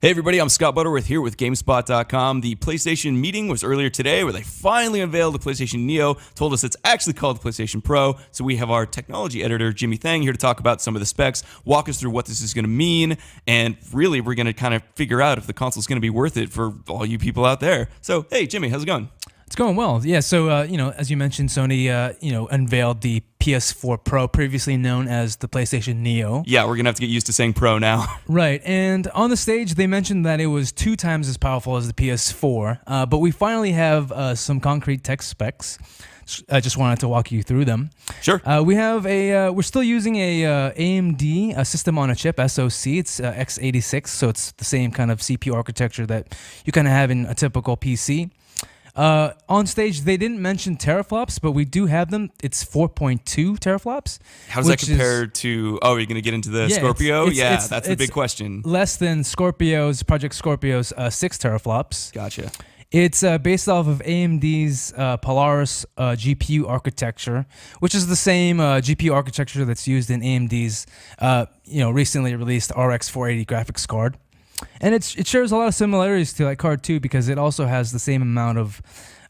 Hey everybody, I'm Scott Butterworth here with Gamespot.com. The PlayStation meeting was earlier today where they finally unveiled the PlayStation Neo, told us it's actually called the PlayStation Pro. So we have our technology editor, Jimmy Thang, here to talk about some of the specs, walk us through what this is going to mean, and really we're going to kind of figure out if the console is going to be worth it for all you people out there. So, hey Jimmy, how's it going? It's going well. Yeah, so, as you mentioned, Sony, unveiled the PS4 Pro, previously known as the PlayStation Neo. Yeah, we're going to have to get used to saying Pro now. Right, and on the stage, they mentioned that it was 2 times as powerful as the PS4, but we finally have some concrete tech specs. I just wanted to walk you through them. Sure. We're still using a AMD system on a chip, SoC. It's x86, so it's the same kind of CPU architecture that you kind of have in a typical PC. On stage, they didn't mention teraflops, but we do have them. It's 4.2 teraflops. How does that compare to, are you going to get into the Scorpio? That's the big question. Less than Project Scorpio's 6 teraflops. Gotcha. It's based off of AMD's Polaris GPU architecture, which is the same GPU architecture that's used in AMD's recently released RX 480 graphics card. And it shares a lot of similarities to that card too, because it also has the same amount of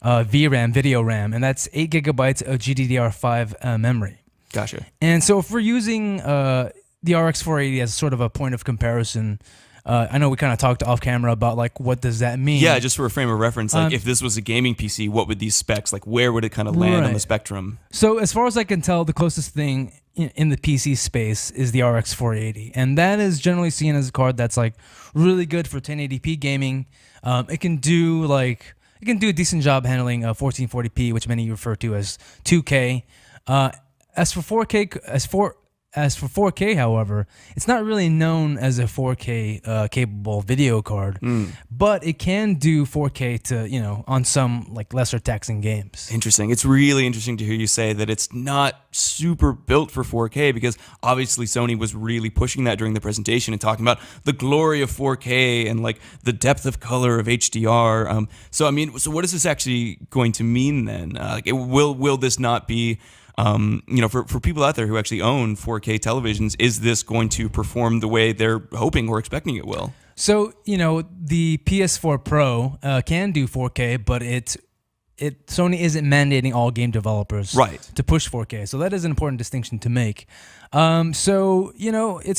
VRAM, video RAM, and that's 8 gigabytes of GDDR5 memory. Gotcha. And so if we're using the RX 480 as sort of a point of comparison, I know we kind of talked off camera about like what does that mean? Yeah, just for a frame of reference, like if this was a gaming PC, what would these specs, like where would it kind of land on the spectrum? So as far as I can tell, the closest thing in the PC space is the RX 480, and that is generally seen as a card that's like really good for 1080p gaming. It can do a decent job handling 1440p, which many refer to as 2K. As for 4K, however, it's not really known as a 4K capable video card, but it can do 4K to, on some like lesser taxing games. Interesting. It's really interesting to hear you say that it's not super built for 4K, because obviously Sony was really pushing that during the presentation and talking about the glory of 4K and like the depth of color of HDR. So what is this actually going to mean then? Will this not be for people out there who actually own 4K televisions, is this going to perform the way they're hoping or expecting it will? So, the PS4 Pro can do 4K, but Sony isn't mandating all game developers to push 4K. So that is an important distinction to make. It's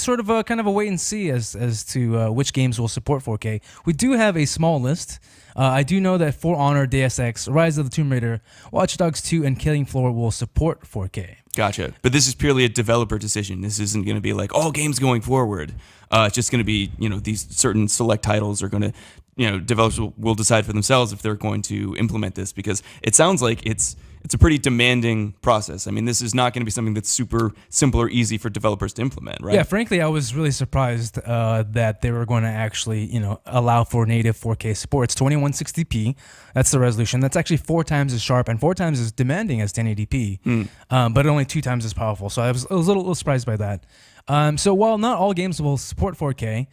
sort of a kind of a wait and see as to which games will support 4K. We do have a small list. I do know that For Honor, Deus Ex, Rise of the Tomb Raider, Watch Dogs 2, and Killing Floor will support 4K. Gotcha. But this is purely a developer decision. This isn't going to be like all games going forward. It's just going to be, these certain select titles are going to, developers will decide for themselves if they're going to implement this, because it sounds like it's a pretty demanding process. I mean, this is not going to be something that's super simple or easy for developers to implement, right? Yeah, frankly, I was really surprised that they were going to actually, allow for native 4K support. It's 2160p. That's the resolution. That's actually 4 times as sharp and 4 times as demanding as 1080p, but only 2 times as powerful. So I was a little surprised by that. So while not all games will support 4K,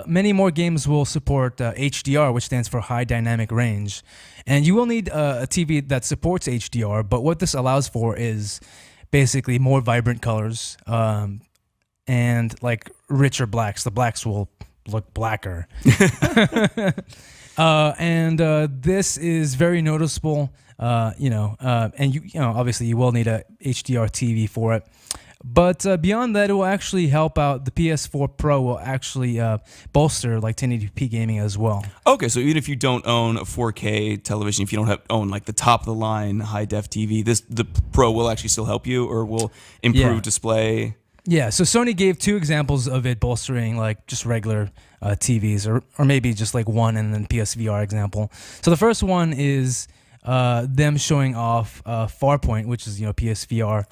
many more games will support HDR, which stands for High Dynamic Range. And you will need a TV that supports HDR, but what this allows for is basically more vibrant colors and like richer blacks. The blacks will look blacker. This is very noticeable, and obviously you will need a HDR TV for it. But beyond that, it will actually help out. The PS4 Pro will actually bolster like 1080p gaming as well. Okay, so even if you don't own a 4K television, if you don't own like the top of the line high def TV, the Pro will actually still help you, or will improve display. Yeah, so Sony gave 2 examples of it bolstering like just regular TVs, or maybe just like one and then PSVR example. So the first one is them showing off Farpoint, which is PSVR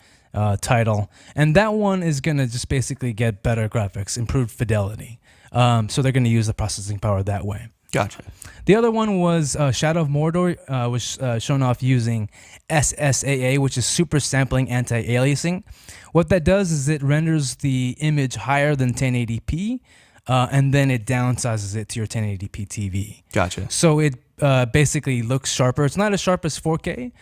title, and that one is going to just basically get better graphics, improved fidelity. So they're going to use the processing power that way. Gotcha. The other one was Shadow of Mordor, was shown off using SSAA, which is super sampling anti-aliasing. What that does is it renders the image higher than 1080p, and then it downsizes it to your 1080p TV. Gotcha. So it basically looks sharper. It's not as sharp as 4K,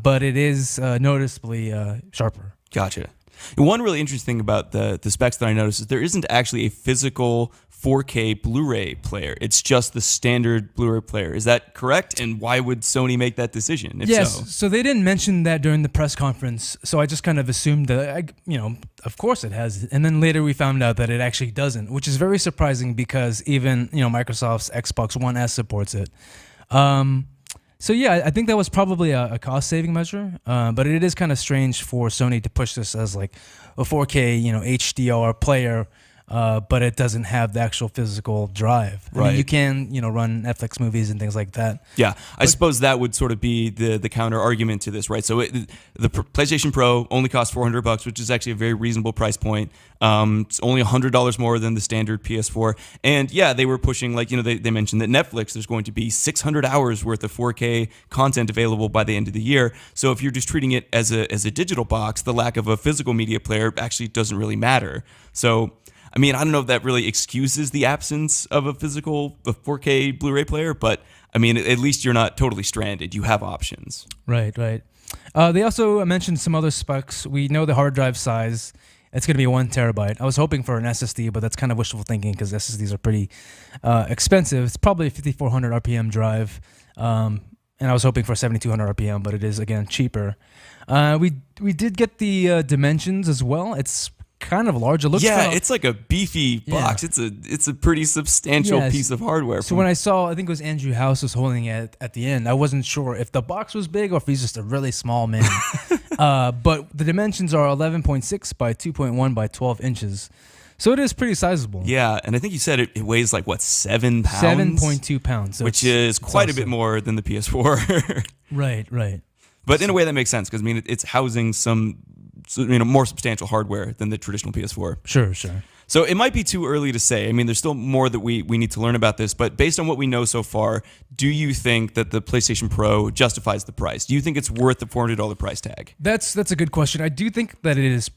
but it is noticeably sharper. Gotcha. And one really interesting thing about the specs that I noticed is there isn't actually a physical 4K Blu-ray player. It's just the standard Blu-ray player. Is that correct? And why would Sony make that decision? If Yes, so they didn't mention that during the press conference, so I just kind of assumed that, of course it has. And then later we found out that it actually doesn't, which is very surprising because even, Microsoft's Xbox One S supports it. So yeah, I think that was probably a cost-saving measure, but it is kind of strange for Sony to push this as like a 4K, HDR player, but it doesn't have the actual physical drive. I mean, you can, run Netflix movies and things like that. Yeah, I suppose that would sort of be the counter argument to this, right? So the PlayStation Pro only costs $400, which is actually a very reasonable price point. It's only $100 more than the standard PS4. And yeah, they were pushing, like, they mentioned that Netflix, there's going to be 600 hours worth of 4K content available by the end of the year. So if you're just treating it as a digital box, the lack of a physical media player actually doesn't really matter. So I mean, I don't know if that really excuses the absence of a 4K Blu-ray player, but I mean, at least you're not totally stranded. You have options. Right. They also mentioned some other specs. We know the hard drive size. It's going to be 1 terabyte. I was hoping for an SSD, but that's kind of wishful thinking because SSDs are pretty expensive. It's probably a 5,400 RPM drive, and I was hoping for 7,200 RPM, but it is, again, cheaper. We did get the dimensions as well. It's kind of large. It looks it's like a beefy box. It's a pretty substantial piece of hardware. So when I saw, I think it was Andrew House was holding it at the end, I wasn't sure if the box was big or if he's just a really small man. But the dimensions are 11.6 by 2.1 by 12 inches. So it is pretty sizable. Yeah, and I think you said it weighs like, what, 7 pounds? 7.2 pounds. So which is quite a bit more than the PS4. Right. But in a way that makes sense because, I mean, it's housing some more substantial hardware than the traditional PS4. Sure. So it might be too early to say. I mean, there's still more that we need to learn about this, but based on what we know so far, do you think that the PlayStation Pro justifies the price? Do you think it's worth the $400 price tag? That's a good question. I do think that it is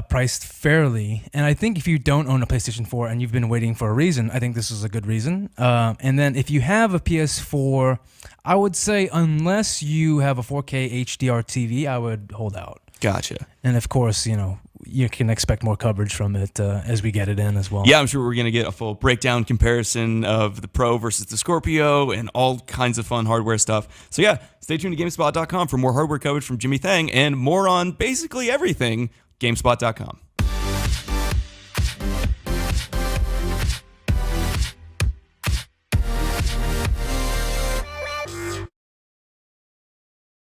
priced fairly, and I think if you don't own a PlayStation 4 and you've been waiting for a reason, I think this is a good reason. And then if you have a PS4, I would say unless you have a 4K HDR TV, I would hold out. Gotcha. And of course, you can expect more coverage from it as we get it in as well. Yeah, I'm sure we're going to get a full breakdown comparison of the Pro versus the Scorpio and all kinds of fun hardware stuff. So yeah, stay tuned to Gamespot.com for more hardware coverage from Jimmy Thang and more on basically everything. Gamespot.com.